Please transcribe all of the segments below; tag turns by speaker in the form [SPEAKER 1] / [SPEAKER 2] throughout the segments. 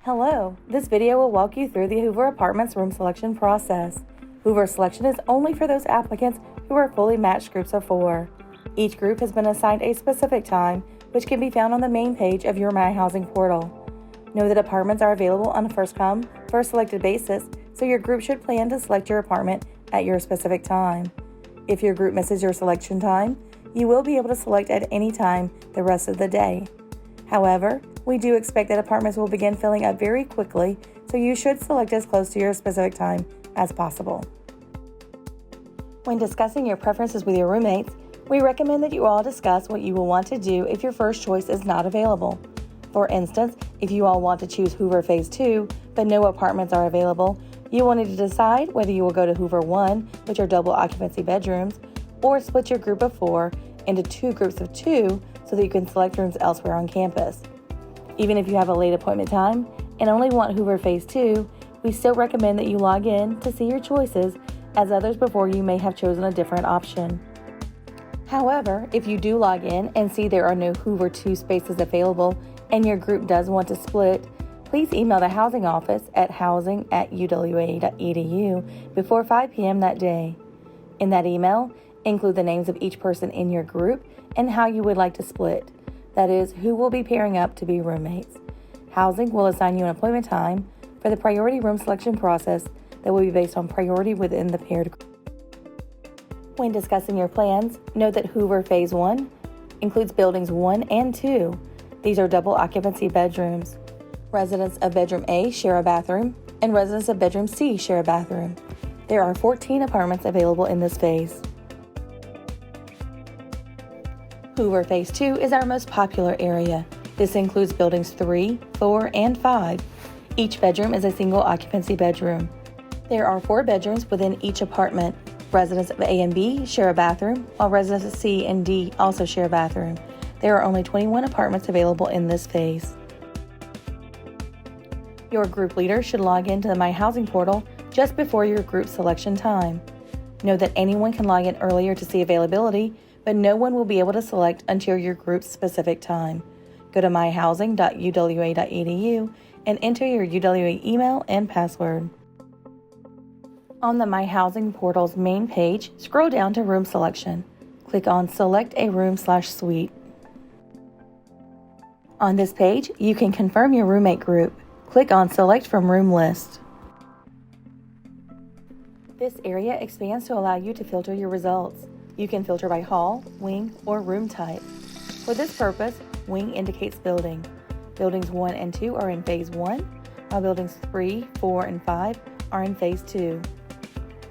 [SPEAKER 1] Hello, this video will walk you through the Hoover Apartments room selection process. Hoover selection is only for those applicants who are fully matched groups of 4. Each group has been assigned a specific time, which can be found on the main page of your My Housing portal. Know that apartments are available on a first-come, first-selected basis, so your group should plan to select your apartment at your specific time. If your group misses your selection time, you will be able to select at any time the rest of the day. However, we do expect that apartments will begin filling up very quickly, so you should select as close to your specific time as possible. When discussing your preferences with your roommates, we recommend that you all discuss what you will want to do if your first choice is not available. For instance, if you all want to choose Hoover Phase 2, but no apartments are available, you will need to decide whether you will go to Hoover 1, which are double occupancy bedrooms, or split your group of 4 into 2 groups of 2 so that you can select rooms elsewhere on campus. Even if you have a late appointment time and only want Hoover Phase 2, we still recommend that you log in to see your choices, as others before you may have chosen a different option. However, if you do log in and see there are no Hoover 2 spaces available and your group does want to split, please email the housing office at housing@uwa.edu before 5 p.m. that day. In that email, include the names of each person in your group and how you would like to split. That is, who will be pairing up to be roommates. Housing will assign you an appointment time for the priority room selection process that will be based on priority within the paired group. When discussing your plans, note that Hoover Phase 1 includes buildings 1 and 2. These are double occupancy bedrooms. Residents of Bedroom A share a bathroom, and residents of Bedroom C share a bathroom. There are 14 apartments available in this phase. Hoover Phase 2 is our most popular area. This includes buildings 3, 4, and 5. Each bedroom is a single occupancy bedroom. There are 4 bedrooms within each apartment. Residents of A and B share a bathroom, while residents of C and D also share a bathroom. There are only 21 apartments available in this phase. Your group leader should log into the My Housing portal just before your group selection time. Know that anyone can log in earlier to see availability, but no one will be able to select until your group's specific time. Go to myhousing.uwa.edu and enter your UWA email and password. On the My Housing portal's main page, scroll down to Room Selection. Click on Select a Room/Suite. On this page, you can confirm your roommate group. Click on Select from Room List. This area expands to allow you to filter your results. You can filter by hall, wing, or room type. For this purpose, wing indicates building. Buildings 1 and 2 are in Phase 1, while buildings 3, 4, and 5 are in Phase 2.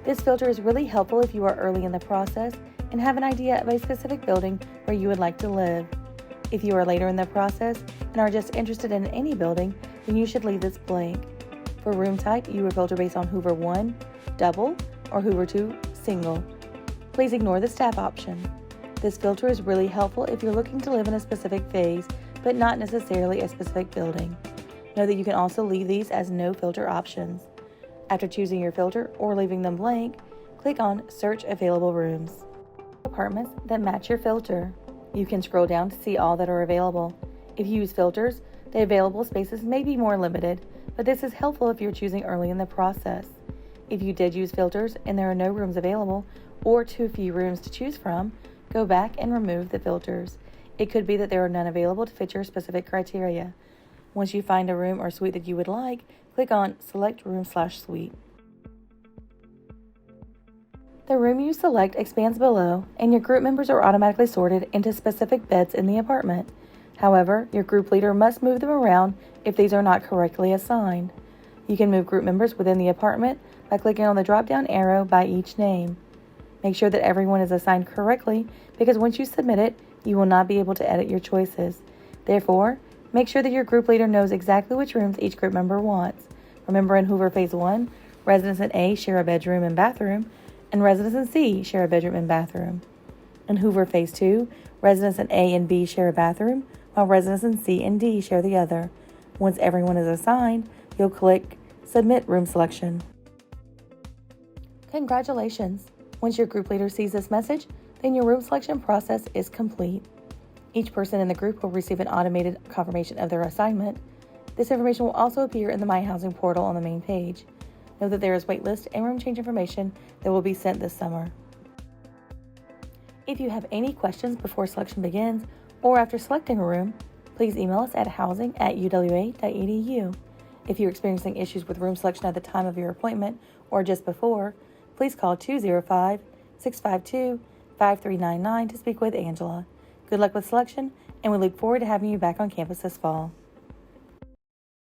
[SPEAKER 1] This filter is really helpful if you are early in the process and have an idea of a specific building where you would like to live. If you are later in the process and are just interested in any building, then you should leave this blank. For room type, you will filter based on Hoover 1, double, or Hoover 2, single. Please ignore the staff option. This filter is really helpful if you're looking to live in a specific phase, but not necessarily a specific building. Know that you can also leave these as no filter options. After choosing your filter or leaving them blank, click on Search Available Rooms. Apartments that match your filter. You can scroll down to see all that are available. If you use filters, the available spaces may be more limited, but this is helpful if you're choosing early in the process. If you did use filters and there are no rooms available, or too few rooms to choose from, go back and remove the filters. It could be that there are none available to fit your specific criteria. Once you find a room or suite that you would like, click on Select Room/Suite. The room you select expands below, and your group members are automatically sorted into specific beds in the apartment. However, your group leader must move them around if these are not correctly assigned. You can move group members within the apartment by clicking on the drop-down arrow by each name. Make sure that everyone is assigned correctly, because once you submit it, you will not be able to edit your choices. Therefore, make sure that your group leader knows exactly which rooms each group member wants. Remember, in Hoover Phase 1, residents in A share a bedroom and bathroom, and residents in C share a bedroom and bathroom. In Hoover Phase 2, residents in A and B share a bathroom, while residents in C and D share the other. Once everyone is assigned, you'll click Submit Room Selection. Congratulations! Once your group leader sees this message, then your room selection process is complete. Each person in the group will receive an automated confirmation of their assignment. This information will also appear in the My Housing portal on the main page. Note that there is waitlist and room change information that will be sent this summer. If you have any questions before selection begins or after selecting a room, please email us at housing@uwa.edu. If you're experiencing issues with room selection at the time of your appointment or just before, please call 205-652-5399 to speak with Angela. Good luck with selection, and we look forward to having you back on campus this fall.